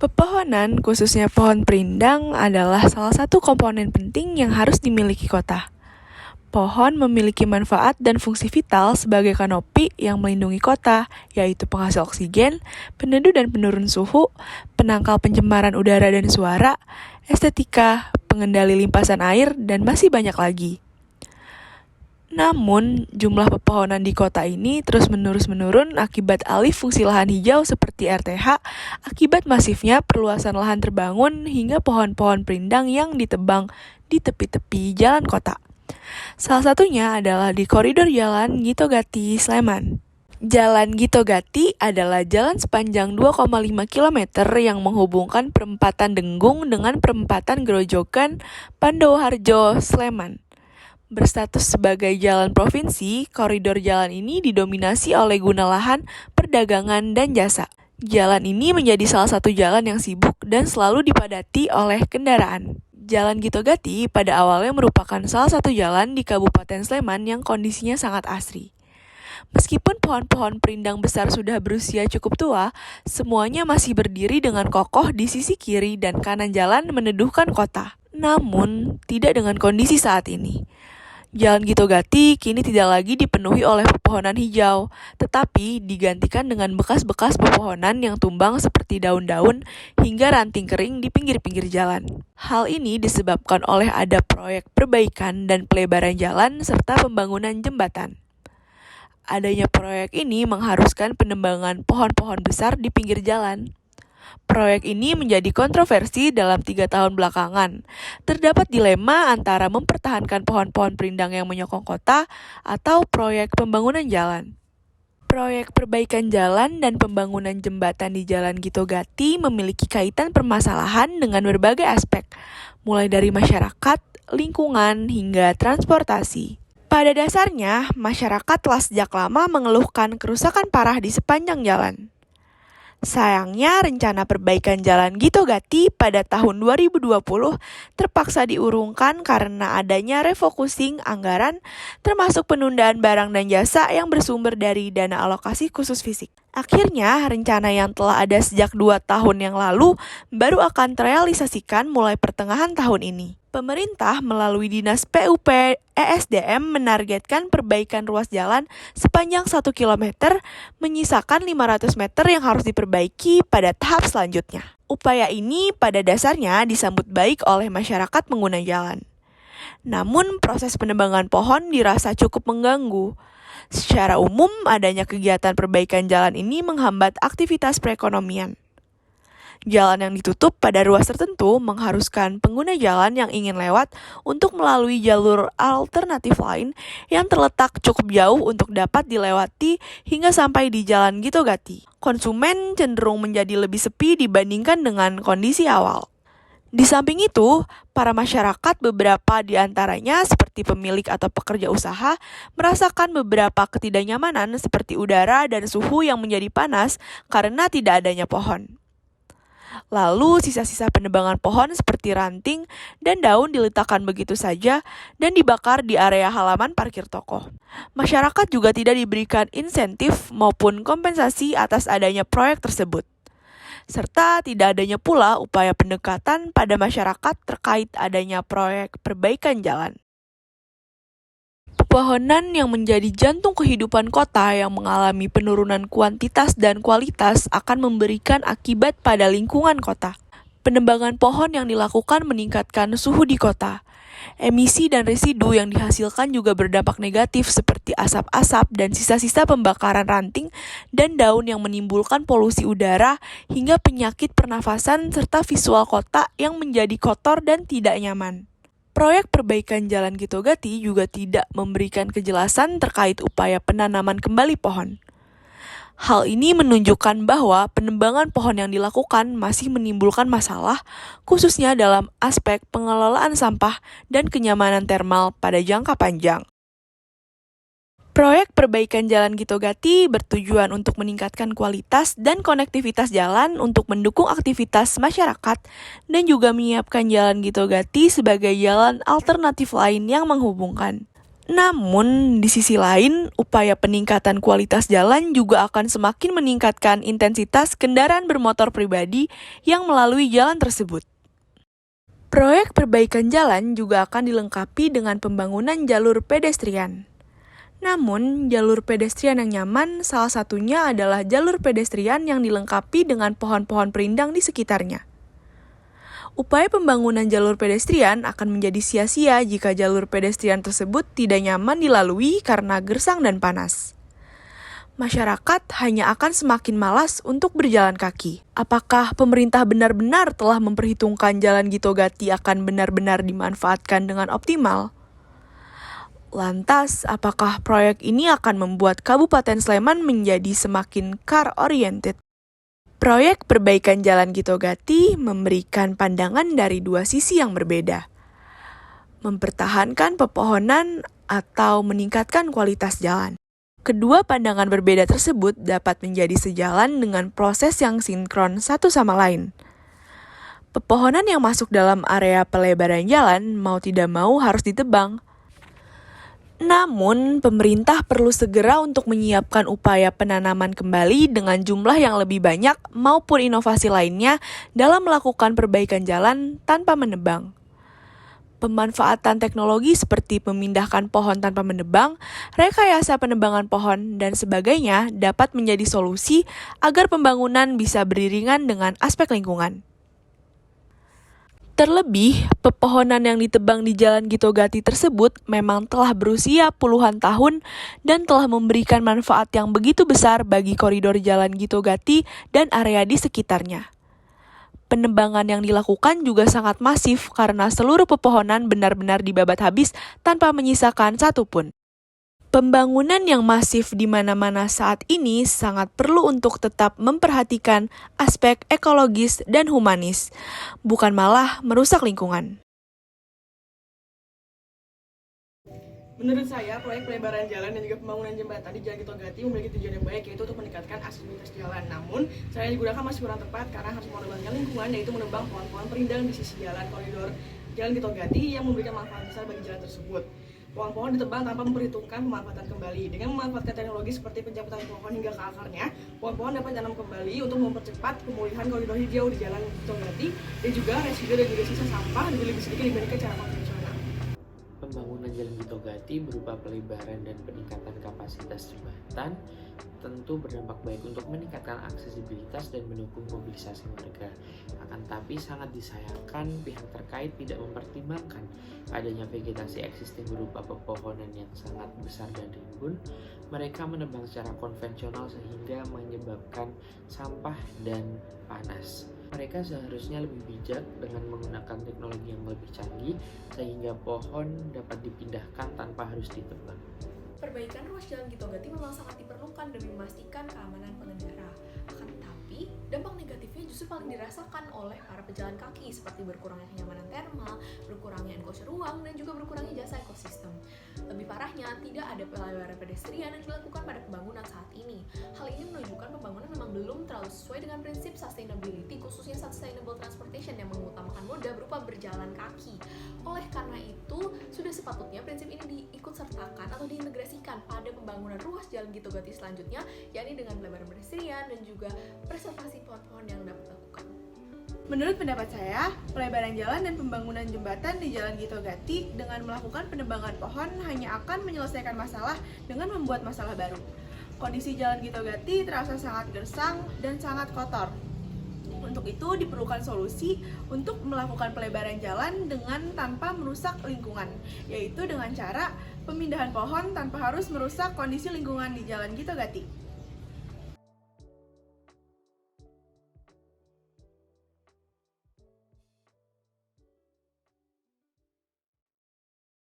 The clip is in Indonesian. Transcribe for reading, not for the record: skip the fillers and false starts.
Pepohonan, khususnya pohon perindang, adalah salah satu komponen penting yang harus dimiliki kota. Pohon memiliki manfaat dan fungsi vital sebagai kanopi yang melindungi kota, yaitu penghasil oksigen, peneduh dan penurun suhu, penangkal pencemaran udara dan suara, estetika, pengendali limpasan air, dan masih banyak lagi. Namun, jumlah pepohonan di kota ini terus-menerus menurun akibat alih fungsi lahan hijau seperti RTH, akibat masifnya perluasan lahan terbangun hingga pohon-pohon perindang yang ditebang di tepi-tepi jalan kota. Salah satunya adalah di koridor jalan Gito Gati, Sleman. Jalan Gito Gati adalah jalan sepanjang 2,5 km yang menghubungkan perempatan Denggung dengan perempatan Grojogan, Pandowoharjo, Sleman. Berstatus sebagai jalan provinsi, koridor jalan ini didominasi oleh guna lahan, perdagangan, dan jasa. Jalan ini menjadi salah satu jalan yang sibuk dan selalu dipadati oleh kendaraan. Jalan Gito Gati pada awalnya merupakan salah satu jalan di Kabupaten Sleman yang kondisinya sangat asri. Meskipun pohon-pohon perindang besar sudah berusia cukup tua, semuanya masih berdiri dengan kokoh di sisi kiri dan kanan jalan meneduhkan kota. Namun, tidak dengan kondisi saat ini. Jalan Gito Gati kini tidak lagi dipenuhi oleh pepohonan hijau, tetapi digantikan dengan bekas-bekas pepohonan yang tumbang seperti daun-daun hingga ranting kering di pinggir-pinggir jalan. Hal ini disebabkan oleh ada proyek perbaikan dan pelebaran jalan serta pembangunan jembatan. Adanya proyek ini mengharuskan penebangan pohon-pohon besar di pinggir jalan. Proyek ini menjadi kontroversi dalam 3 tahun belakangan. Terdapat dilema antara mempertahankan pohon-pohon perindang yang menyokong kota atau proyek pembangunan jalan. Proyek perbaikan jalan dan pembangunan jembatan di Jalan Gito Gati memiliki kaitan permasalahan dengan berbagai aspek, mulai dari masyarakat, lingkungan, hingga transportasi. Pada dasarnya, masyarakat telah sejak lama mengeluhkan kerusakan parah di sepanjang jalan. Sayangnya, rencana perbaikan Jalan Gito Gati pada tahun 2020 terpaksa diurungkan karena adanya refocusing anggaran, termasuk penundaan barang dan jasa yang bersumber dari dana alokasi khusus fisik. Akhirnya, rencana yang telah ada sejak 2 tahun yang lalu baru akan terrealisasikan mulai pertengahan tahun ini. Pemerintah melalui Dinas PUP ESDM menargetkan perbaikan ruas jalan sepanjang 1 km, menyisakan 500 meter yang harus diperbaiki pada tahap selanjutnya. Upaya ini pada dasarnya disambut baik oleh masyarakat pengguna jalan. Namun, proses penebangan pohon dirasa cukup mengganggu. Secara umum, adanya kegiatan perbaikan jalan ini menghambat aktivitas perekonomian. Jalan yang ditutup pada ruas tertentu mengharuskan pengguna jalan yang ingin lewat untuk melalui jalur alternatif lain yang terletak cukup jauh untuk dapat dilewati hingga sampai di Jalan Gito Gati. Konsumen cenderung menjadi lebih sepi dibandingkan dengan kondisi awal. Di samping itu, para masyarakat beberapa di antaranya seperti pemilik atau pekerja usaha merasakan beberapa ketidaknyamanan seperti udara dan suhu yang menjadi panas karena tidak adanya pohon. Lalu sisa-sisa penebangan pohon seperti ranting dan daun diletakkan begitu saja dan dibakar di area halaman parkir toko. Masyarakat juga tidak diberikan insentif maupun kompensasi atas adanya proyek tersebut. Serta tidak adanya pula upaya pendekatan pada masyarakat terkait adanya proyek perbaikan jalan. Pepohonan yang menjadi jantung kehidupan kota yang mengalami penurunan kuantitas dan kualitas akan memberikan akibat pada lingkungan kota. Penebangan pohon yang dilakukan meningkatkan suhu di kota. Emisi dan residu yang dihasilkan juga berdampak negatif seperti asap-asap dan sisa-sisa pembakaran ranting dan daun yang menimbulkan polusi udara hingga penyakit pernafasan serta visual kota yang menjadi kotor dan tidak nyaman. Proyek perbaikan Jalan Gito Gati juga tidak memberikan kejelasan terkait upaya penanaman kembali pohon. Hal ini menunjukkan bahwa penebangan pohon yang dilakukan masih menimbulkan masalah, khususnya dalam aspek pengelolaan sampah dan kenyamanan termal pada jangka panjang. Proyek perbaikan Jalan Gito Gati bertujuan untuk meningkatkan kualitas dan konektivitas jalan untuk mendukung aktivitas masyarakat dan juga menyiapkan Jalan Gito Gati sebagai jalan alternatif lain yang menghubungkan. Namun, di sisi lain, upaya peningkatan kualitas jalan juga akan semakin meningkatkan intensitas kendaraan bermotor pribadi yang melalui jalan tersebut. Proyek perbaikan jalan juga akan dilengkapi dengan pembangunan jalur pedestrian. Namun, jalur pedestrian yang nyaman salah satunya adalah jalur pedestrian yang dilengkapi dengan pohon-pohon perindang di sekitarnya. Upaya pembangunan jalur pedestrian akan menjadi sia-sia jika jalur pedestrian tersebut tidak nyaman dilalui karena gersang dan panas. Masyarakat hanya akan semakin malas untuk berjalan kaki. Apakah pemerintah benar-benar telah memperhitungkan jalan Gitogati akan benar-benar dimanfaatkan dengan optimal? Lantas, apakah proyek ini akan membuat Kabupaten Sleman menjadi semakin car-oriented? Proyek perbaikan jalan Gitogati memberikan pandangan dari dua sisi yang berbeda. Mempertahankan pepohonan atau meningkatkan kualitas jalan. Kedua pandangan berbeda tersebut dapat menjadi sejalan dengan proses yang sinkron satu sama lain. Pepohonan yang masuk dalam area pelebaran jalan mau tidak mau harus ditebang. Namun, pemerintah perlu segera untuk menyiapkan upaya penanaman kembali dengan jumlah yang lebih banyak maupun inovasi lainnya dalam melakukan perbaikan jalan tanpa menebang. Pemanfaatan teknologi seperti memindahkan pohon tanpa menebang, rekayasa penebangan pohon, dan sebagainya dapat menjadi solusi agar pembangunan bisa beriringan dengan aspek lingkungan. Terlebih, pepohonan yang ditebang di Jalan Gitogati tersebut memang telah berusia puluhan tahun dan telah memberikan manfaat yang begitu besar bagi koridor Jalan Gitogati dan area di sekitarnya. Penebangan yang dilakukan juga sangat masif karena seluruh pepohonan benar-benar dibabat habis tanpa menyisakan satupun. Pembangunan yang masif di mana-mana saat ini sangat perlu untuk tetap memperhatikan aspek ekologis dan humanis, bukan malah merusak lingkungan. Menurut saya, proyek pelebaran jalan dan juga pembangunan jembatan di Jalan Gitogati memiliki tujuan yang baik, yaitu untuk meningkatkan aksesibilitas jalan. Namun, cara yang digunakan masih kurang tepat karena harus mengorbankan lingkungan, yaitu menebang pohon-pohon perindang di sisi jalan koridor Jalan Gitogati yang memberikan manfaat besar bagi jalan tersebut. Pohon-pohon ditebang tanpa memperhitungkan pemanfaatan kembali. Dengan memanfaatkan teknologi seperti pencabutan pohon hingga ke akarnya, pohon-pohon dapat ditanam kembali untuk mempercepat pemulihan koridor hijau di Jalan Gitogati dan juga residu dan juga sisa sampah lebih sedikit dibandingkan cara konvensional. Pembangunan Jalan Gitogati berupa pelebaran dan peningkatan kapasitas jembatan tentu berdampak baik untuk meningkatkan aksesibilitas dan mendukung mobilisasi warga. Akan tapi sangat disayangkan pihak terkait tidak mempertimbangkan adanya vegetasi existing berupa pepohonan yang sangat besar dan rimbun. Mereka menebang secara konvensional sehingga menyebabkan sampah dan panas. Mereka seharusnya lebih bijak dengan menggunakan teknologi yang lebih canggih sehingga pohon dapat dipindahkan tanpa harus ditebang. Perbaikan ruas Jalan Gitogati memang sangat diperlukan demi memastikan keamanan pengendara. Akan tetapi, dampak negatifnya justru paling dirasakan oleh para pejalan kaki seperti berkurangnya kenyamanan termal, berkurangnya enklosure ruang, dan juga berkurangnya jasa ekosistem. Lebih parahnya, tidak ada pelebaran pedestrian yang dilakukan pada pembangunan saat ini. Hal ini menunjukkan pembangunan memang belum terlalu sesuai dengan prinsip sustainability, khususnya sustainable transportation yang mengutamakan moda berupa berjalan kaki. Oleh karena itu, sudah sepatutnya prinsip ini diikutsertakan atau diintegrasikan pada pembangunan ruas Jalan Gitogati selanjutnya, yakni dengan pelebaran pedestrian dan juga preservasi pohon-pohon yang dapat dilakukan. Menurut pendapat saya, pelebaran jalan dan pembangunan jembatan di Jalan Gitogati dengan melakukan penebangan pohon hanya akan menyelesaikan masalah dengan membuat masalah baru. Kondisi Jalan Gitogati terasa sangat gersang dan sangat kotor. Untuk itu diperlukan solusi untuk melakukan pelebaran jalan dengan tanpa merusak lingkungan, yaitu dengan cara pemindahan pohon tanpa harus merusak kondisi lingkungan di Jalan Gitogati.